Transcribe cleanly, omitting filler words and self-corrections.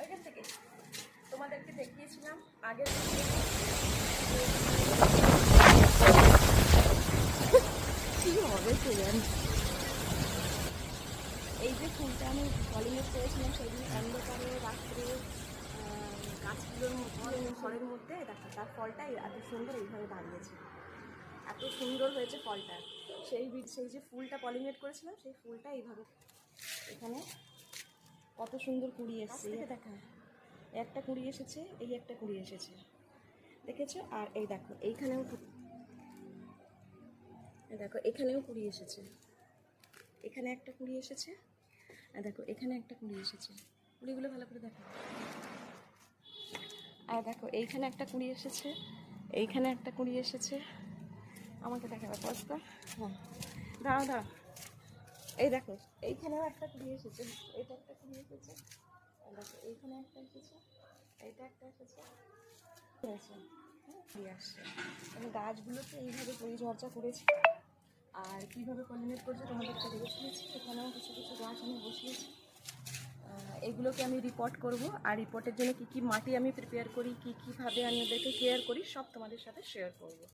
ওইখান থেকে তোমাদেরকে দেখিয়েছিলাম আগের কি হবে কে জানি। এই যে ফুলটা আমি পলিনেট করেছিলাম সেদিন অন্ধকারে রাত্রে গাছগুলোর মধ্যে ঘরের মধ্যে দেখো তার ফলটা এত সুন্দর এইভাবে দাঁড়িয়েছে, এত সুন্দর হয়েছে ফলটা। সেই যে ফুলটা পলিনেট করেছিলাম সেই ফুলটা এইভাবে এখানে কত সুন্দর কুড়ি এসেছে দেখা, একটা কুড়ি এসেছে, এই একটা কুড়ি এসেছে দেখেছো। আর এই দেখো এইখানেও দেখো এখানেও কুড়ি এসেছে, এখানে একটা কুড়ি এসেছে, আর দেখো এখানে একটা কুড়ি এসেছে। কুড়িগুলো ভালো করে দেখো। আর দেখো এইখানে একটা কুড়ি এসেছে, এইখানে একটা কুড়ি এসেছে। আমাকে দেখাবে পস্তা। হ্যাঁ দাঁড়াও দাঁড়াও, এই দেখো এইখানেও একটা কুড়ি এসেছে, এটা একটা কুড়ি এসেছে, দেখো এইখানে একটা এসেছে, এইটা একটা এসেছে, কুড়ি আসছে। আমি গাছগুলোকে এইভাবে পরিচর্যা করেছি আর কীভাবে পলিনেট করছে তোমাদেরকে দেখিয়েছি। এখানেও কিছু কিছু গাছ আমি বসিয়েছি, এগুলোকে আমি রিপোর্ট করব। আর রিপোর্টের জন্য কী কী মাটি আমি প্রিপেয়ার করি, কীভাবে আমি ওদেরকে কেয়ার করি সব তোমাদের সাথে শেয়ার করব।